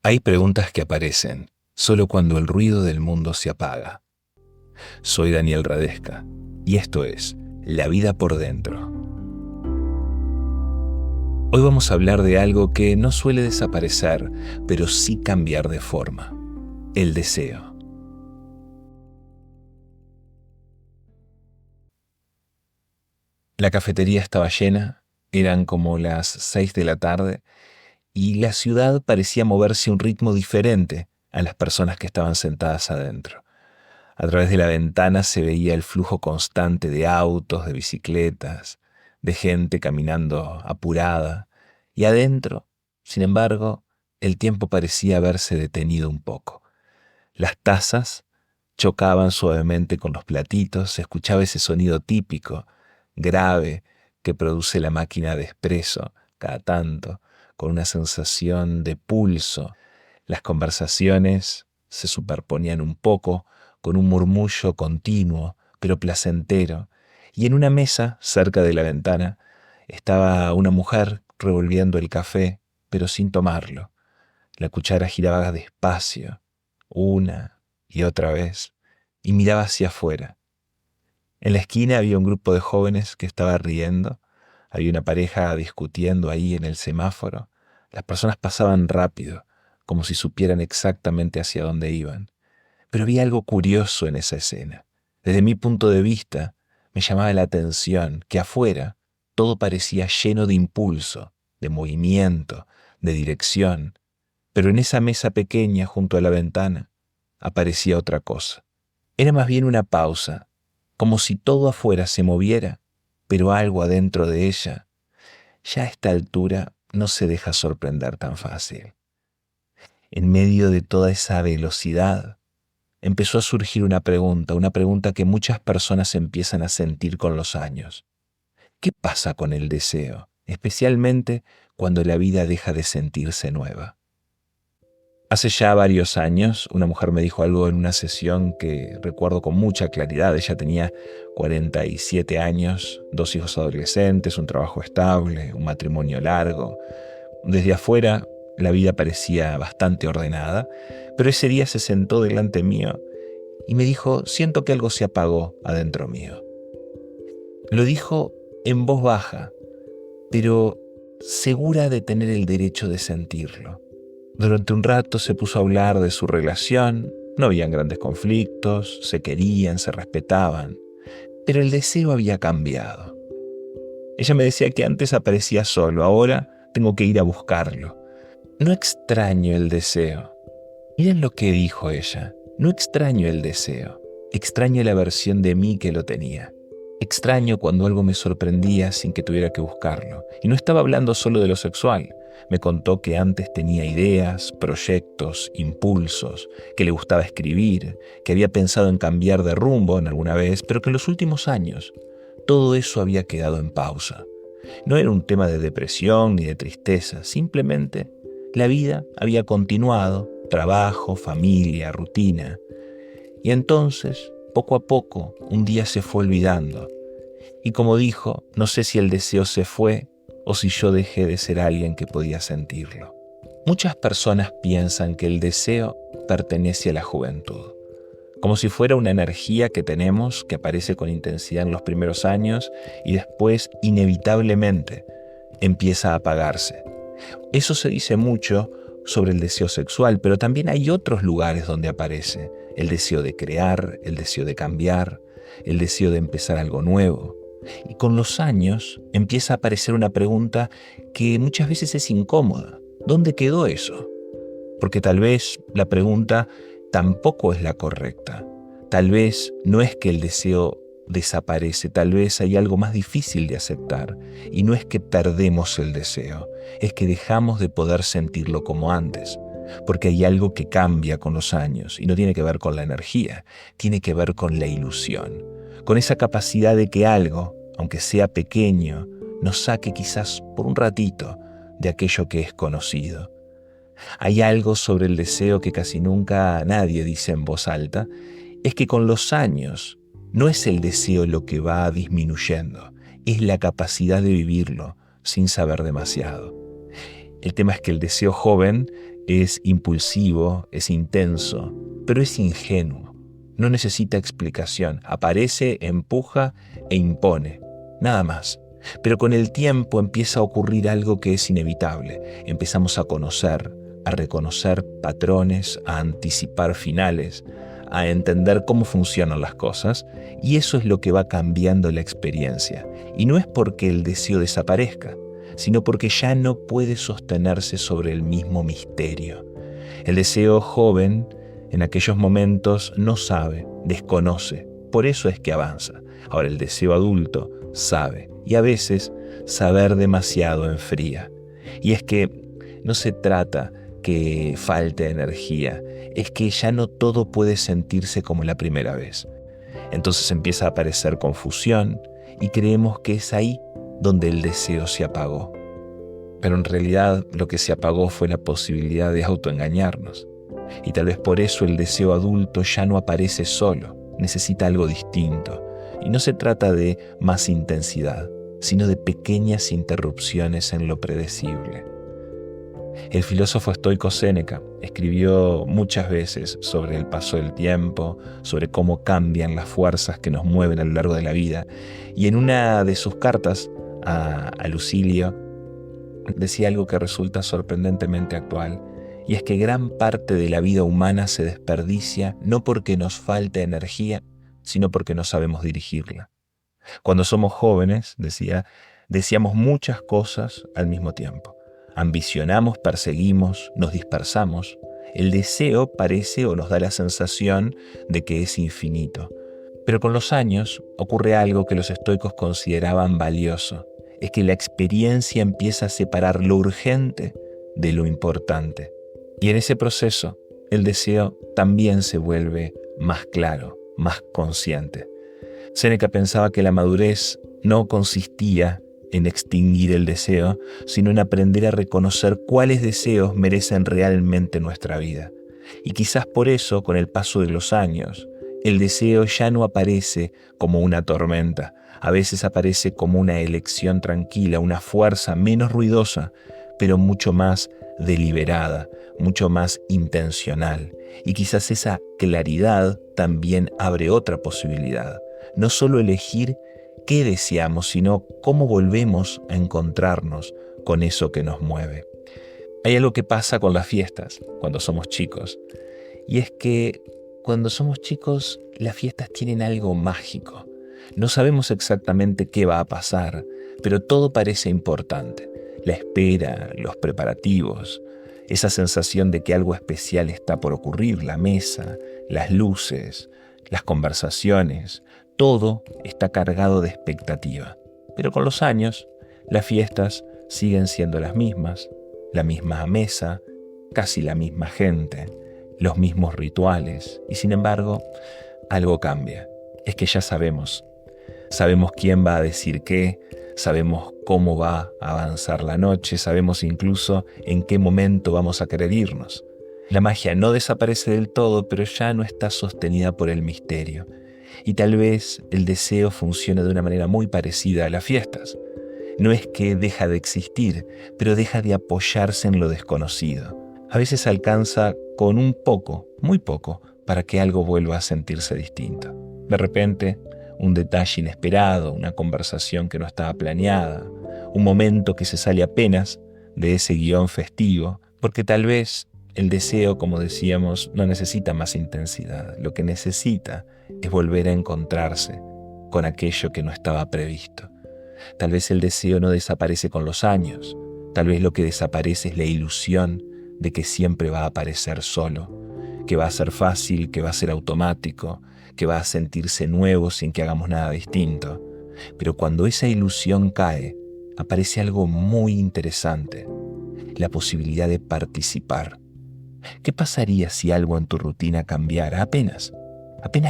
Hay preguntas que aparecen solo cuando el ruido del mundo se apaga. Soy Daniel Radesca y esto es La vida por dentro. Hoy vamos a hablar de algo que no suele desaparecer, pero sí cambiar de forma: el deseo. La cafetería estaba llena, eran como las 6 de la tarde y la ciudad parecía moverse a un ritmo diferente a las personas que estaban sentadas adentro. A través de la ventana se veía el flujo constante de autos, de bicicletas, de gente caminando apurada, y adentro, sin embargo, el tiempo parecía haberse detenido un poco. Las tazas chocaban suavemente con los platitos, se escuchaba ese sonido típico, grave, que produce la máquina de espresso cada tanto, con una sensación de pulso. Las conversaciones se superponían un poco, con un murmullo continuo, pero placentero, y en una mesa, cerca de la ventana, estaba una mujer revolviendo el café, pero sin tomarlo. La cuchara giraba despacio, una y otra vez, y miraba hacia afuera. En la esquina había un grupo de jóvenes que estaba riendo, había una pareja discutiendo ahí en el semáforo. Las personas pasaban rápido, como si supieran exactamente hacia dónde iban. Pero había algo curioso en esa escena. Desde mi punto de vista, me llamaba la atención que afuera todo parecía lleno de impulso, de movimiento, de dirección. Pero en esa mesa pequeña junto a la ventana aparecía otra cosa. Era más bien una pausa, como si todo afuera se moviera, pero algo adentro de ella, ya a esta altura, no se deja sorprender tan fácil. En medio de toda esa velocidad, empezó a surgir una pregunta que muchas personas empiezan a sentir con los años. ¿Qué pasa con el deseo, especialmente cuando la vida deja de sentirse nueva? Hace ya varios años, una mujer me dijo algo en una sesión que recuerdo con mucha claridad. Ella tenía 47 años, 2 hijos adolescentes, un trabajo estable, un matrimonio largo. Desde afuera, la vida parecía bastante ordenada, pero ese día se sentó delante mío y me dijo: siento que algo se apagó adentro mío. Lo dijo en voz baja, pero segura de tener el derecho de sentirlo. Durante un rato se puso a hablar de su relación, no habían grandes conflictos, se querían, se respetaban, pero el deseo había cambiado. Ella me decía que antes aparecía solo, ahora tengo que ir a buscarlo. No extraño el deseo. Miren lo que dijo ella. No extraño el deseo, extraño la versión de mí que lo tenía. Extraño cuando algo me sorprendía sin que tuviera que buscarlo. Y no estaba hablando solo de lo sexual. Me contó que antes tenía ideas, proyectos, impulsos, que le gustaba escribir, que había pensado en cambiar de rumbo en alguna vez, pero que en los últimos años todo eso había quedado en pausa. No era un tema de depresión ni de tristeza, simplemente la vida había continuado, trabajo, familia, rutina. Y entonces, poco a poco, un día se fue olvidando. Y como dijo, no sé si el deseo se fue o si yo dejé de ser alguien que podía sentirlo. Muchas personas piensan que el deseo pertenece a la juventud, como si fuera una energía que tenemos que aparece con intensidad en los primeros años y después, inevitablemente, empieza a apagarse. Eso se dice mucho sobre el deseo sexual, pero también hay otros lugares donde aparece el deseo de crear, el deseo de cambiar, el deseo de empezar algo nuevo. Y con los años empieza a aparecer una pregunta que muchas veces es incómoda. ¿Dónde quedó eso? Porque tal vez la pregunta tampoco es la correcta. Tal vez no es que el deseo desaparece, tal vez hay algo más difícil de aceptar. Y no es que perdemos el deseo, es que dejamos de poder sentirlo como antes. Porque hay algo que cambia con los años y no tiene que ver con la energía, tiene que ver con la ilusión, con esa capacidad de que algo, aunque sea pequeño, nos saque quizás por un ratito de aquello que es conocido. Hay algo sobre el deseo que casi nunca nadie dice en voz alta, es que con los años no es el deseo lo que va disminuyendo, es la capacidad de vivirlo sin saber demasiado. El tema es que el deseo joven Es impulsivo, es intenso, pero es ingenuo. No necesita explicación. Aparece, empuja e impone. Nada más. Pero con el tiempo empieza a ocurrir algo que es inevitable. Empezamos a conocer, a reconocer patrones, a anticipar finales, a entender cómo funcionan las cosas, y eso es lo que va cambiando la experiencia. Y no es porque el deseo desaparezca, sino porque ya no puede sostenerse sobre el mismo misterio. El deseo joven, en aquellos momentos, no sabe, desconoce, por eso es que avanza. Ahora el deseo adulto sabe, y a veces saber demasiado enfría. Y es que no se trata que falte energía, es que ya no todo puede sentirse como la primera vez. Entonces empieza a aparecer confusión y creemos que es ahí donde el deseo se apagó. Pero en realidad lo que se apagó fue la posibilidad de autoengañarnos. Y tal vez por eso el deseo adulto ya no aparece solo, necesita algo distinto. Y no se trata de más intensidad, sino de pequeñas interrupciones en lo predecible. El filósofo estoico Séneca escribió muchas veces sobre el paso del tiempo, sobre cómo cambian las fuerzas que nos mueven a lo largo de la vida. Y en una de sus cartas a Lucilio decía algo que resulta sorprendentemente actual, y es que gran parte de la vida humana se desperdicia no porque nos falte energía, sino porque no sabemos dirigirla. Cuando somos jóvenes, decía, deseamos muchas cosas al mismo tiempo. Ambicionamos, perseguimos, nos dispersamos. El deseo parece o nos da la sensación de que es infinito. Pero con los años ocurre algo que los estoicos consideraban valioso. Es que la experiencia empieza a separar lo urgente de lo importante. Y en ese proceso, el deseo también se vuelve más claro, más consciente. Séneca pensaba que la madurez no consistía en extinguir el deseo, sino en aprender a reconocer cuáles deseos merecen realmente nuestra vida. Y quizás por eso, con el paso de los años, el deseo ya no aparece como una tormenta, a veces aparece como una elección tranquila, una fuerza menos ruidosa, pero mucho más deliberada, mucho más intencional. Y quizás esa claridad también abre otra posibilidad. No solo elegir qué deseamos, sino cómo volvemos a encontrarnos con eso que nos mueve. Hay algo que pasa con las fiestas cuando somos chicos, y es que cuando somos chicos las fiestas tienen algo mágico. No sabemos exactamente qué va a pasar, pero todo parece importante. La espera, los preparativos, esa sensación de que algo especial está por ocurrir, la mesa, las luces, las conversaciones, todo está cargado de expectativa. Pero con los años, las fiestas siguen siendo las mismas, la misma mesa, casi la misma gente, los mismos rituales, y sin embargo, algo cambia. Es que ya sabemos quién va a decir qué, sabemos cómo va a avanzar la noche, sabemos incluso en qué momento vamos a querer irnos. La magia no desaparece del todo, pero ya no está sostenida por el misterio. Y tal vez el deseo funcione de una manera muy parecida a las fiestas. No es que deja de existir, pero deja de apoyarse en lo desconocido. A veces alcanza con un poco, muy poco, para que algo vuelva a sentirse distinto. De repente, un detalle inesperado, una conversación que no estaba planeada, un momento que se sale apenas de ese guión festivo, porque tal vez el deseo, como decíamos, no necesita más intensidad. Lo que necesita es volver a encontrarse con aquello que no estaba previsto. Tal vez el deseo no desaparece con los años, tal vez lo que desaparece es la ilusión de que siempre va a aparecer solo, que va a ser fácil, que va a ser automático, que va a sentirse nuevo sin que hagamos nada distinto. Pero cuando esa ilusión cae, aparece algo muy interesante, la posibilidad de participar. ¿Qué pasaría si algo en tu rutina cambiara apenas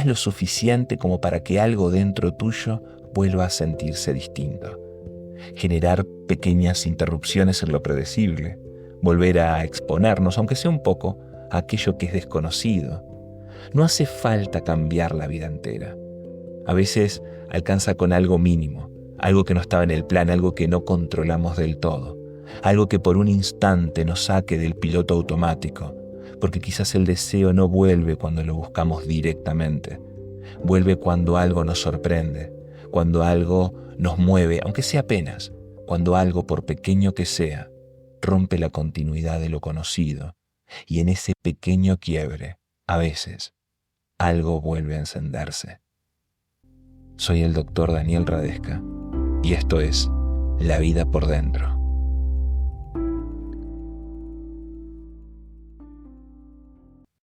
lo suficiente como para que algo dentro tuyo vuelva a sentirse distinto? Generar pequeñas interrupciones en lo predecible, volver a exponernos, aunque sea un poco, a aquello que es desconocido. No hace falta cambiar la vida entera. A veces alcanza con algo mínimo, algo que no estaba en el plan, algo que no controlamos del todo. algo que por un instante nos saque del piloto automático, porque quizás el deseo no vuelve cuando lo buscamos directamente, vuelve cuando algo nos sorprende, cuando algo nos mueve, aunque sea apenas, cuando algo, por pequeño que sea, rompe la continuidad de lo conocido, y en ese pequeño quiebre, a veces, algo vuelve a encenderse. Soy el doctor Daniel Radesca, y esto es La vida por dentro.